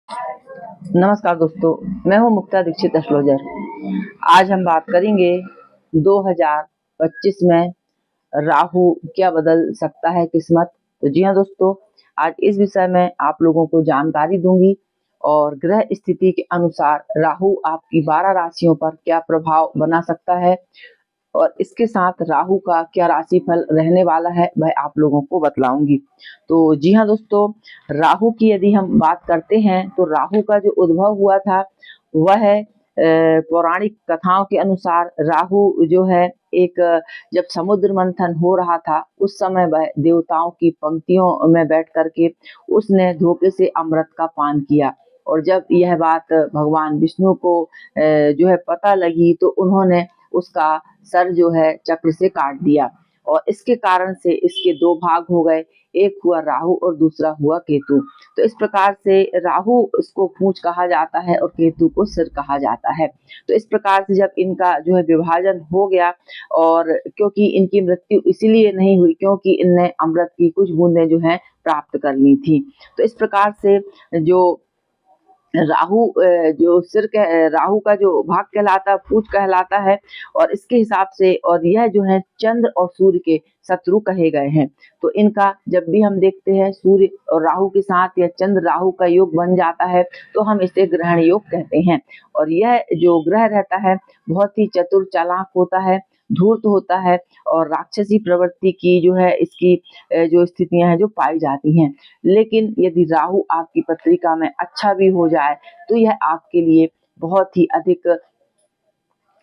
नमस्कार दोस्तों, मैं हूँ मुक्ता दीक्षित एस्ट्रोलॉजर। आज हम बात करेंगे 2025 में राहु क्या बदल सकता है किस्मत। तो जी हाँ दोस्तों, आज इस विषय में आप लोगों को जानकारी दूंगी और ग्रह स्थिति के अनुसार राहु आपकी 12 राशियों पर क्या प्रभाव बना सकता है और इसके साथ राहु का क्या राशिफल रहने वाला है वह आप लोगों को बतलाऊंगी। तो जी हाँ दोस्तों, राहु की यदि हम बात करते हैं तो राहु का जो उद्भव हुआ था वह है पौराणिक कथाओं के अनुसार राहु जो है एक जब समुद्र मंथन हो रहा था उस समय वह देवताओं की पंक्तियों में बैठ करके उसने धोखे से अमृत का पान किया। और जब यह बात भगवान विष्णु को जो है पता लगी तो उन्होंने उसका सर जो है चक्र से काट दिया और इसके कारण से इसके दो भाग हो गए, एक हुआ राहु और दूसरा हुआ केतु। तो इस प्रकार से राहु इसको पूंछ कहा जाता है और केतु को सिर कहा जाता है। तो इस प्रकार से जब इनका जो है विभाजन हो गया और क्योंकि इनकी मृत्यु इसीलिए नहीं हुई क्योंकि इनने अमृत की कुछ बूंदें जो है प्राप्त कर ली थी। तो इस प्रकार से जो राहु जो राहु का जो भाग कहलाता है पूंछ कहलाता है और इसके हिसाब से और यह जो है चंद्र और सूर्य के शत्रु कहे गए हैं। तो इनका जब भी हम देखते हैं सूर्य और राहु के साथ या चंद्र राहु का योग बन जाता है तो हम इसे ग्रहण योग कहते हैं। और यह जो ग्रह रहता है बहुत ही चतुर चालाक होता है, धूर्त होता है और राक्षसी प्रवृत्ति की जो है इसकी जो स्थितियां हैं जो पाई जाती हैं। लेकिन यदि राहु आपकी पत्रिका में अच्छा भी हो जाए तो यह आपके लिए बहुत ही अधिक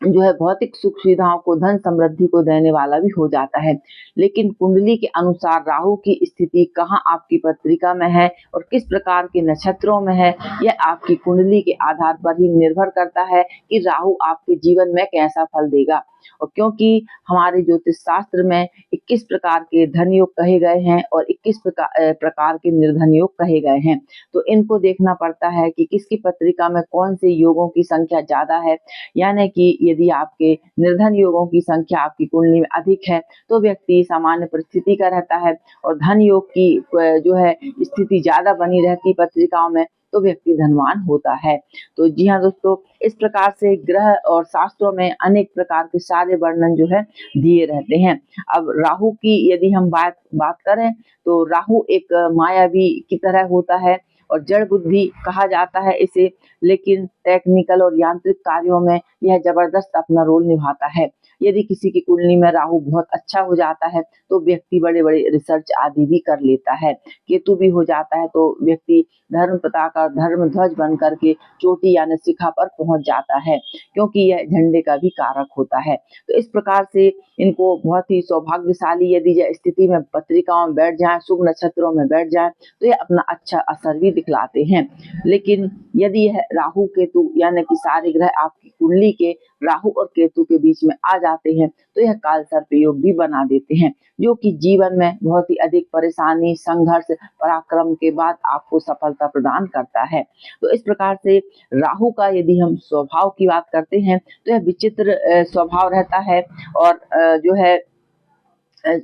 जो है भौतिक सुख सुविधाओं को धन समृद्धि को देने वाला भी हो जाता है। लेकिन कुंडली के अनुसार राहु की स्थिति कहाँ आपकी पत्रिका में है और किस प्रकार के नक्षत्रों में है, यह आपकी कुंडली के आधार पर ही निर्भर करता है कि राहु आपके जीवन में कैसा फल देगा। और क्योंकि हमारे ज्योतिष शास्त्र में 21 प्रकार के धन योग कहे गए हैं और 21 प्रकार के निर्धन योग कहे गए हैं, तो इनको देखना पड़ता है कि किसकी पत्रिका में कौन से योगों की संख्या ज्यादा है। यानी कि यदि आपके निर्धन योगों की संख्या आपकी कुंडली में अधिक है तो व्यक्ति सामान्य परिस्थिति का रहता है और धन योग की जो है स्थिति ज्यादा बनी रहती पत्रिकाओं में तो व्यक्ति धनवान होता है। तो जी हाँ दोस्तों, इस प्रकार से ग्रह और शास्त्रों में अनेक प्रकार के सारे वर्णन जो है दिए रहते हैं। अब राहु की यदि हम बात करें तो राहु एक मायावी की तरह होता है और जड़ बुद्धि कहा जाता है इसे, लेकिन टेक्निकल और यांत्रिक कार्यों में यह जबरदस्त अपना रोल निभाता है। यदि किसी की कुंडली में राहु बहुत अच्छा हो जाता है तो व्यक्ति बड़े बड़े रिसर्च आदि भी कर लेता है। केतु भी हो जाता है तो व्यक्ति धर्म पताका धर्म ध्वज बन करके चोटी यानी शिखा पर पहुंच जाता है क्योंकि यह झंडे का भी कारक होता है। तो इस प्रकार से इनको बहुत ही सौभाग्यशाली यदि यह स्थिति में पत्रिकाओं में बैठ जाए, शुभ नक्षत्रों में बैठ जाए तो यह अपना अच्छा असर भी दिखलाते हैं। लेकिन यदि यह राहु केतु यानी कि सारे ग्रह आपकी कुंडली के राहु और केतु के बीच में आ जाते हैं तो यह काल सर्प योग भी बना देते हैं, जो कि जीवन में बहुत ही अधिक परेशानी संघर्ष पराक्रम के बाद आपको सफलता प्रदान करता है। तो इस प्रकार से राहु का यदि हम स्वभाव की बात करते हैं तो यह विचित्र स्वभाव रहता है और जो है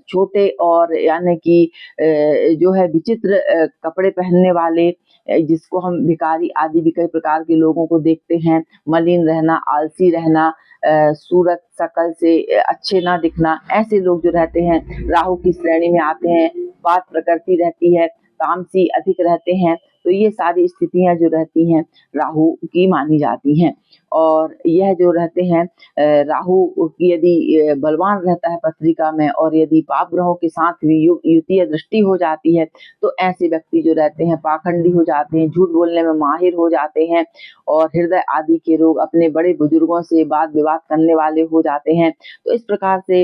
छोटे और यानी कि जो है विचित्र कपड़े पहनने वाले जिसको हम भिखारी आदि भी कई प्रकार के लोगों को देखते हैं, मलिन रहना, आलसी रहना, सूरत शकल से अच्छे ना दिखना, ऐसे लोग जो रहते हैं राहु की श्रेणी में आते हैं। बात प्रकृति रहती है, तामसी अधिक रहते हैं, तो ये सारी स्थितियां जो रहती हैं राहु की मानी जाती हैं। और यह जो रहते हैं राहु की यदि बलवान रहता है पत्रिका में और यदि पाप ग्रहों के साथ भी युतीय दृष्टि हो जाती है तो ऐसे व्यक्ति जो रहते हैं पाखंडी हो जाते हैं, झूठ बोलने में माहिर हो जाते हैं और हृदय आदि के रोग, अपने बड़े बुजुर्गों से वाद विवाद करने वाले हो जाते हैं। तो इस प्रकार से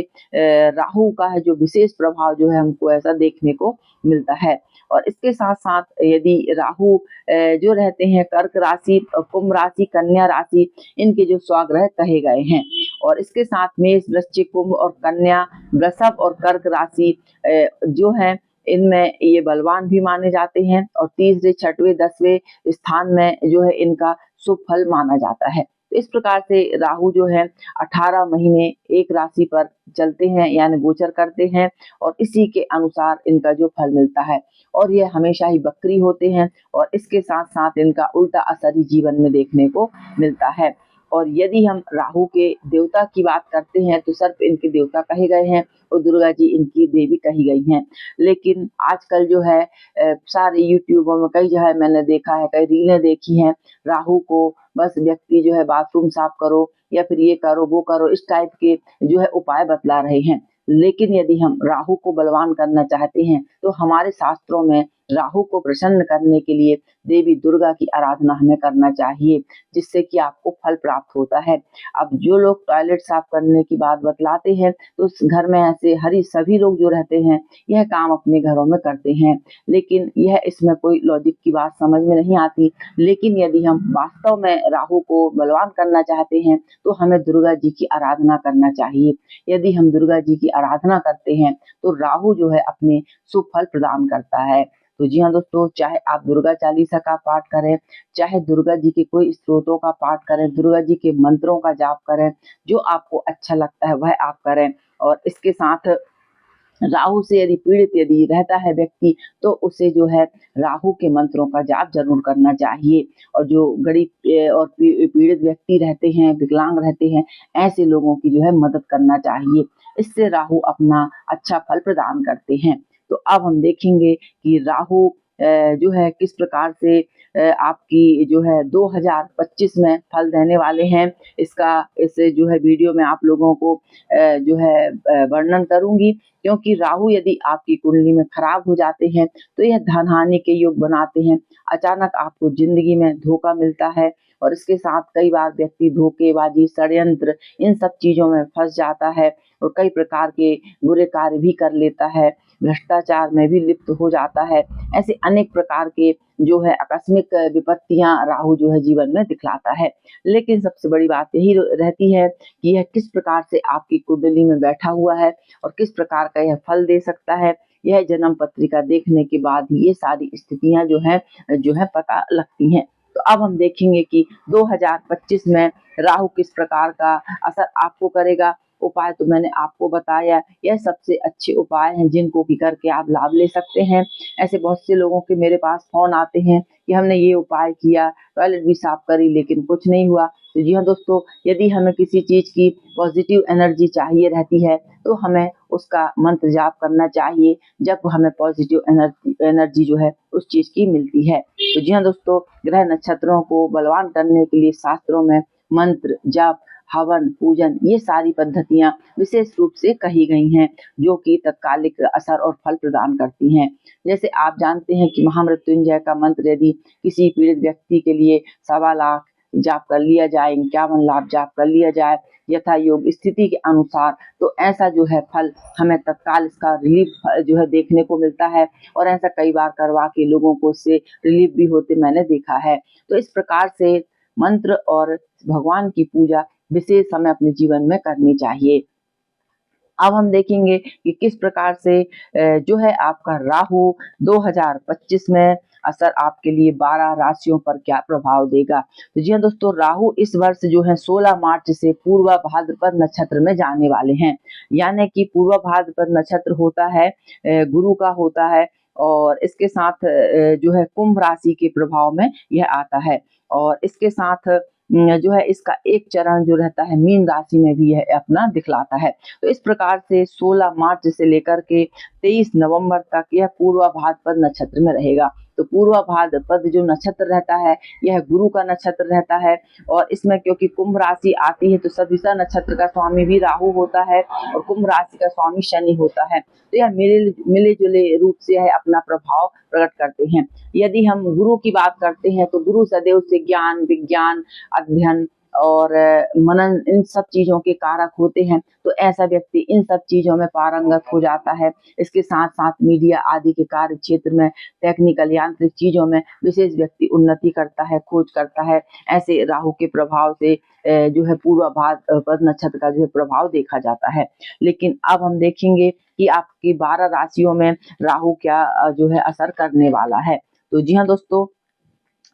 राहु का है जो विशेष प्रभाव जो है हमको ऐसा देखने को मिलता है। और इसके साथ साथ यदि राहु जो रहते हैं कर्क राशि, कुंभ राशि, कन्या राशि, इनके जो स्वाग्रह कहे गए हैं और इसके साथ मेष, वृश्चिक, कुंभ और कन्या, वृषभ और कर्क राशि जो है इनमें ये बलवान भी माने जाते हैं और तीसरे, छठवें, 10वें स्थान में जो है इनका शुभ फल माना जाता है। इस प्रकार से राहु जो है 18 महीने एक राशि पर चलते हैं यानी गोचर करते हैं और इसी के अनुसार इनका जो फल मिलता है और ये हमेशा ही वक्री होते हैं और इसके साथ-साथ इनका उल्टा असर ही जीवन में देखने को मिलता है। और यदि हम राहु के देवता की बात करते हैं तो सर्प इनके देवता कहे गए हैं और दुर्गा जी इनकी देवी कही गई हैं। लेकिन आजकल जो है सारे यूट्यूबर में कई जगह मैंने देखा है, कई रीलें देखी हैं, राहु को बस व्यक्ति जो है बाथरूम साफ करो या फिर ये करो, वो करो, इस टाइप के जो है उपाय बतला रहे हैं। लेकिन यदि हम राहु को बलवान करना चाहते हैं तो हमारे शास्त्रों में राहु को प्रसन्न करने के लिए देवी दुर्गा की आराधना हमें करना चाहिए, जिससे कि आपको फल प्राप्त होता है। अब जो लोग टॉयलेट साफ करने की बात बतलाते हैं तो उस घर में ऐसे सभी लोग जो रहते हैं यह काम अपने घरों में करते हैं, लेकिन यह इसमें कोई लॉजिक की बात समझ में नहीं आती। लेकिन यदि हम वास्तव में राहु को बलवान करना चाहते हैं तो हमें दुर्गा जी की आराधना करना चाहिए। यदि हम दुर्गा जी की आराधना करते हैं तो राहु जो है अपने शुभ फल प्रदान करता है। तो जी हाँ दोस्तों, चाहे आप दुर्गा चालीसा का पाठ करें, चाहे दुर्गा जी के कोई स्त्रोतों का पाठ करें, दुर्गा जी के मंत्रों का जाप करें, जो आपको अच्छा लगता है वह आप करें। और इसके साथ राहु से यदि पीड़ित यदि रहता है व्यक्ति तो उसे जो है राहु के मंत्रों का जाप जरूर करना चाहिए। और जो गरीब और पीड़ित व्यक्ति रहते हैं, विकलांग रहते हैं, ऐसे लोगों की जो है मदद करना चाहिए। इससे राहु अपना अच्छा फल प्रदान करते हैं। तो अब हम देखेंगे कि राहु जो है किस प्रकार से आपकी जो है 2025 में फल देने वाले हैं। इसका इस जो है वीडियो में आप लोगों को जो है वर्णन करूंगी, क्योंकि राहु यदि आपकी कुंडली में खराब हो जाते हैं तो यह धन हानि के योग बनाते हैं। अचानक आपको जिंदगी में धोखा मिलता है और इसके साथ कई बार व्यक्ति धोखेबाजी, षड्यंत्र, इन सब चीजों में फंस जाता है और कई प्रकार के बुरे कार्य भी कर लेता है, भ्रष्टाचार में भी लिप्त हो जाता है। ऐसे अनेक प्रकार के जो है आकस्मिक विपत्तियां राहु जो है जीवन में दिखलाता है। लेकिन सबसे बड़ी बात यही रहती है कि यह किस प्रकार से आपकी कुंडली में बैठा हुआ है और किस प्रकार का यह फल दे सकता है। यह जन्म पत्रिका देखने के बाद ये सारी स्थितियां जो है पता लगती हैं। तो अब हम देखेंगे कि 2025 में राहु किस प्रकार का असर आपको करेगा। उपाय तो मैंने आपको बताया, यह सबसे अच्छे उपाय हैं जिनको की करके आप लाभ ले सकते हैं। ऐसे बहुत से लोगों के मेरे पास फोन आते हैं कि हमने ये उपाय किया, टॉयलेट भी साफ करी, लेकिन कुछ नहीं हुआ। तो जी हाँ दोस्तों, यदि हमें किसी चीज की पॉजिटिव एनर्जी चाहिए रहती है तो हमें उसका मंत्र जाप करना चाहिए, जब हमें पॉजिटिव एनर्जी जो है उस चीज की मिलती है। तो जी हाँ दोस्तों, ग्रह नक्षत्रों को बलवान करने के लिए शास्त्रों में मंत्र, जाप, हवन, पूजन, ये सारी पद्धतियां विशेष रूप से कही गई हैं, जो कि तत्कालिक असर और फल प्रदान करती हैं। जैसे आप जानते हैं कि महामृत्युंजय का मंत्र यदि किसी पीड़ित व्यक्ति के लिए 1.25 लाख जाप कर लिया जाए, 51 लाख जाप कर लिया जाए यथा योग स्थिति के अनुसार, तो ऐसा जो है फल हमें तत्काल इसका रिलीफ जो है देखने को मिलता है। और ऐसा कई बार करवा के लोगों को इससे रिलीफ भी होते मैंने देखा है। तो इस प्रकार से मंत्र और भगवान की पूजा विशेष हमें अपने जीवन में करनी चाहिए। अब हम देखेंगे कि किस प्रकार से जो है आपका राहु 2025 में असर आपके लिए 12 राशियों पर क्या प्रभाव देगा। तो जी हाँ दोस्तों, राहु इस वर्ष जो है 16 मार्च से पूर्वा भाद्रपद नक्षत्र में जाने वाले हैं। यानी कि पूर्वा भाद्रपद नक्षत्र होता है गुरु का होता है और इसके साथ जो है कुंभ राशि के प्रभाव में यह आता है। और इसके साथ जो है इसका एक चरण जो रहता है मीन राशि में भी यह अपना दिखलाता है। तो इस प्रकार से 16 मार्च से लेकर के 23 नवंबर तक यह पूर्वा भाद्रपद नक्षत्र में रहेगा। तो पूर्वा भाद्रपद जो नक्षत्र रहता है यह गुरु का नक्षत्र रहता है और इसमें क्योंकि कुंभ राशि आती है तो सदिशा नक्षत्र का स्वामी भी राहु होता है और कुंभ राशि का स्वामी शनि होता है। तो यह मिले जुले रूप से यह अपना प्रभाव प्रकट करते हैं। यदि हम गुरु की बात करते हैं तो गुरु सदैव से ज्ञान, विज्ञान, अध्ययन और मनन, इन सब चीजों के कारक होते हैं। तो ऐसा व्यक्ति इन सब चीजों में पारंगत हो जाता है। इसके साथ साथ मीडिया आदि के कार्य क्षेत्र में, टेक्निकल यांत्रिक चीजों में विशेष व्यक्ति उन्नति करता है, खोज करता है। ऐसे राहु के प्रभाव से जो है पूर्वा भाद्रपद नक्षत्र का जो है प्रभाव देखा जाता है। लेकिन अब हम देखेंगे कि आपकी 12 राशियों में राहु क्या जो है असर करने वाला है। तो जी हाँ दोस्तों,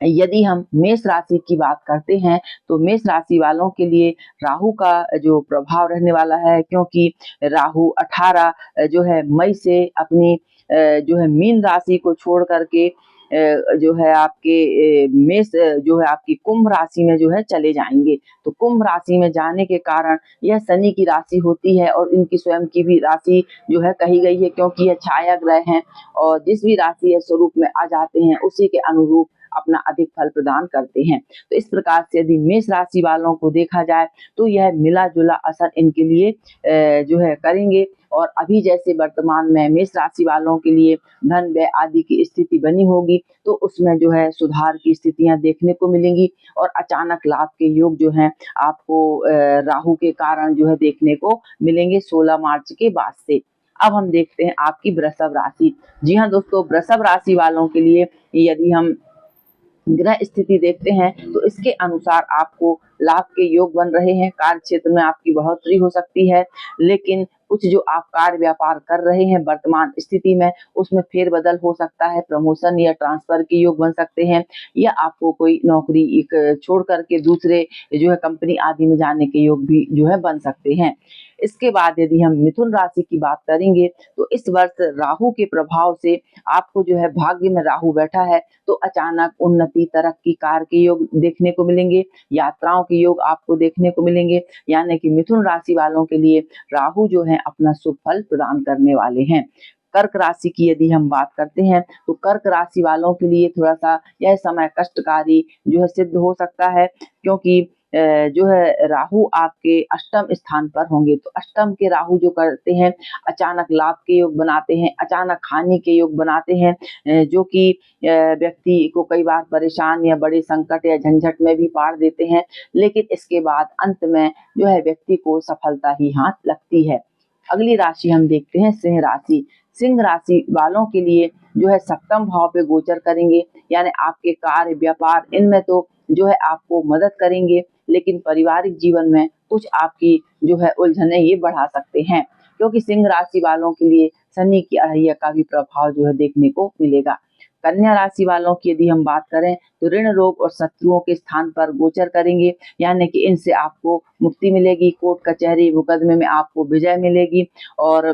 यदि हम मेष राशि की बात करते हैं तो मेष राशि वालों के लिए राहु का जो प्रभाव रहने वाला है, क्योंकि राहु 18 जो है मई से अपनी जो है मीन राशि को छोड़ करके जो है आपके मेष जो है आपकी कुंभ राशि में जो है चले जाएंगे। तो कुंभ राशि में जाने के कारण यह शनि की राशि होती है और इनकी स्वयं की भी राशि जो है कही गई है, क्योंकि यह छाया ग्रह हैं और जिस भी राशि या स्वरूप में आ जाते हैं उसी के अनुरूप अपना अधिक फल प्रदान करते हैं। तो इस प्रकार से यदि मेष राशि वालों को देखा जाए तो यह मिला जुला असर इनके लिए जो है करेंगे। और अभी जैसे वर्तमान में मेष राशि वालों के लिए धन व्यय आदि की स्थिति बनी होगी तो उसमें जो है सुधार की स्थितियां देखने को मिलेंगी और अचानक लाभ के योग जो हैं आपको राहु के कारण जो है देखने को मिलेंगे 16 मार्च के बाद से। अब हम देखते हैं आपकी वृषभ राशि। जी हाँ दोस्तों, वृषभ राशि वालों के लिए यदि हम ग्रह स्थिति देखते हैं तो इसके अनुसार आपको लाभ के योग बन रहे हैं। कार्य क्षेत्र में आपकी बढ़ोतरी हो सकती है, लेकिन कुछ जो आप कार्य व्यापार कर रहे हैं वर्तमान स्थिति में उसमें फेरबदल हो सकता है। प्रमोशन या ट्रांसफर के योग बन सकते हैं, या आपको कोई नौकरी एक छोड़ करके दूसरे जो है कंपनी आदि में जाने के योग भी जो है बन सकते हैं। इसके बाद यदि हम मिथुन राशि की बात करेंगे तो इस वर्ष राहु के प्रभाव से आपको जो है भाग्य में राहु बैठा है तो अचानक उन्नति, तरक्की, कार्य के योग देखने को मिलेंगे, यात्राओं के योग आपको देखने को मिलेंगे। यानी कि मिथुन राशि वालों के लिए राहु जो है अपना शुभ फल प्रदान करने वाले हैं। कर्क राशि की यदि हम बात करते हैं तो कर्क राशि वालों के लिए थोड़ा सा यह समय कष्टकारी जो है सिद्ध हो सकता है, क्योंकि जो है राहु आपके अष्टम स्थान पर होंगे। तो अष्टम के राहु जो करते हैं अचानक लाभ के योग बनाते हैं, अचानक हानि के योग बनाते हैं, जो कि व्यक्ति को कई बार परेशान या बड़े संकट या झंझट में भी पार देते हैं, लेकिन इसके बाद अंत में जो है व्यक्ति को सफलता ही हाथ लगती है। अगली राशि हम देखते हैं सिंह राशि। सिंह राशि वालों के लिए जो है सप्तम भाव पे गोचर करेंगे, यानी आपके कार्य व्यापार इनमें तो जो है आपको मदद करेंगे, लेकिन पारिवारिक जीवन में कुछ आपकी जो है उलझने ये बढ़ा सकते हैं, क्योंकि सिंह राशि वालों के लिए शनि की अढ़ैया का भी प्रभाव जो है देखने को मिलेगा। कन्या राशि वालों की यदि हम बात करें तो ऋण, रोग और शत्रुओं के स्थान पर गोचर करेंगे, यानी कि इनसे आपको मुक्ति मिलेगी, कोर्ट कचहरी मुकदमे में आपको विजय मिलेगी और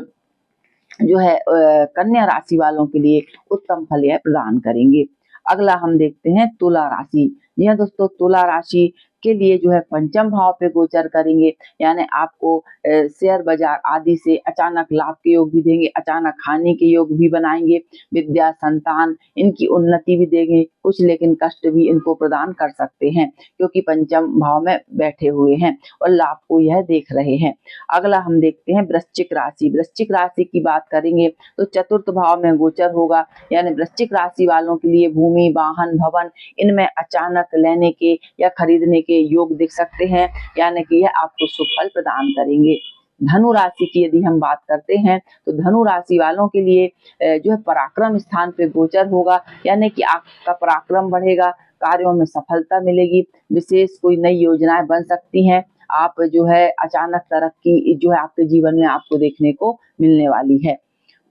जो है कन्या राशि वालों के लिए उत्तम फल यह प्रदान करेंगे। अगला हम देखते हैं तुला राशि। जी हाँ दोस्तों, तुला राशि के लिए जो है पंचम भाव पे गोचर करेंगे, यानी आपको शेयर बाजार आदि से अचानक लाभ के योग भी देंगे, अचानक हानि के योग भी बनाएंगे। विद्या, संतान इनकी उन्नति भी देंगे कुछ, लेकिन कष्ट भी इनको प्रदान कर सकते हैं, क्योंकि पंचम भाव में बैठे हुए हैं और लाभ को यह देख रहे हैं। अगला हम देखते हैं वृश्चिक राशि। वृश्चिक राशि की बात करेंगे तो चतुर्थ भाव में गोचर होगा, यानी वृश्चिक राशि वालों के लिए भूमि, वाहन, भवन इनमें अचानक लेने के या खरीदने के योग दिख सकते हैं, यानी कि यह आपको शुभ फल प्रदान करेंगे। धनु राशि की यदि हम बात करते हैं तो धनु राशि वालों के लिए जो है पराक्रम स्थान पे गोचर होगा, यानी कि आपका पराक्रम बढ़ेगा, कार्यों में सफलता मिलेगी, विशेष कोई नई योजनाएं बन सकती हैं। आप जो है अचानक तरक्की जो है आपके जीवन में आपको देखने को मिलने वाली है।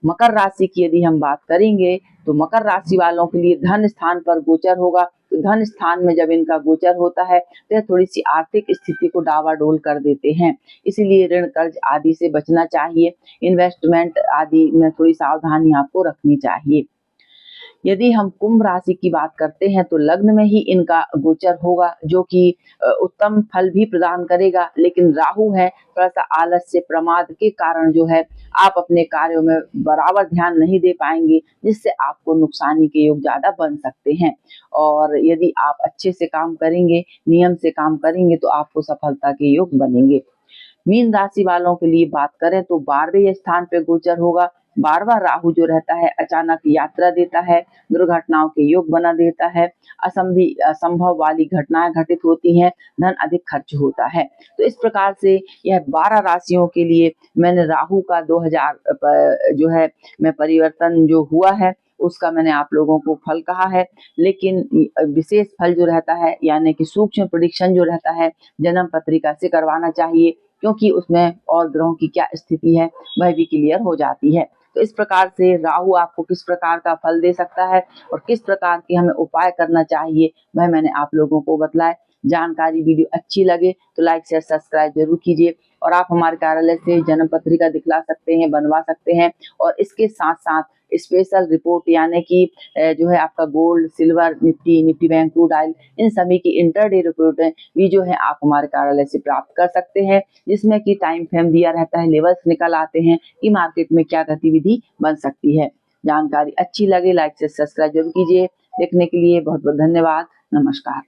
मकर राशि की यदि हम बात करेंगे तो मकर राशि वालों के लिए धन स्थान पर गोचर होगा। तो धन स्थान में जब इनका गोचर होता है तो यह थोड़ी सी आर्थिक स्थिति को डावाडोल कर देते हैं, इसीलिए ऋण, कर्ज आदि से बचना चाहिए। इन्वेस्टमेंट आदि में थोड़ी सावधानी आपको रखनी चाहिए। यदि हम कुंभ राशि की बात करते हैं तो लग्न में ही इनका गोचर होगा, जो कि उत्तम फल भी प्रदान करेगा, लेकिन राहु है थोड़ा सा आलस्य, प्रमाद के कारण जो है आप अपने कार्यों में बराबर ध्यान नहीं दे पाएंगे, जिससे आपको नुकसानी के योग ज्यादा बन सकते हैं। और यदि आप अच्छे से काम करेंगे, नियम से काम करेंगे तो आपको सफलता के योग बनेंगे। मीन राशि वालों के लिए बात करें तो 12वें स्थान पे गोचर होगा। 12वां राहु जो रहता है अचानक यात्रा देता है, दुर्घटनाओं के योग बना देता है, असंभव वाली घटनाएं घटित होती हैं, धन अधिक खर्च होता है। तो इस प्रकार से यह 12 राशियों के लिए मैंने राहु का 2000 जो है मैं परिवर्तन जो हुआ है उसका मैंने आप लोगों को फल कहा है, लेकिन विशेष फल जो रहता है यानी कि सूक्ष्म प्रेडिक्शन जो रहता है जन्म पत्रिका से करवाना चाहिए, क्योंकि उसमें और ग्रहों की क्या स्थिति है वह भी क्लियर हो जाती है। तो इस प्रकार से राहु आपको किस प्रकार का फल दे सकता है और किस प्रकार के हमें उपाय करना चाहिए, वह मैंने आप लोगों को बतलाया। जानकारी वीडियो अच्छी लगे तो लाइक शेयर सब्सक्राइब जरूर कीजिए और आप हमारे कार्यालय से जन्म पत्रिका दिखला सकते हैं, बनवा सकते हैं और इसके साथ साथ स्पेशल रिपोर्ट यानी कि जो है आपका gold, silver, Nifty bank, crude oil, इन सभी की इंटरडे रिपोर्ट भी जो है आप हमारे कार्यालय से प्राप्त कर सकते हैं, जिसमें कि टाइम फ्रेम दिया रहता है, लेवल्स निकल आते हैं कि मार्केट में क्या गतिविधि बन सकती है। जानकारी अच्छी लगे लाइक से सब्सक्राइब जरूर कीजिए। देखने के लिए बहुत बहुत धन्यवाद। नमस्कार।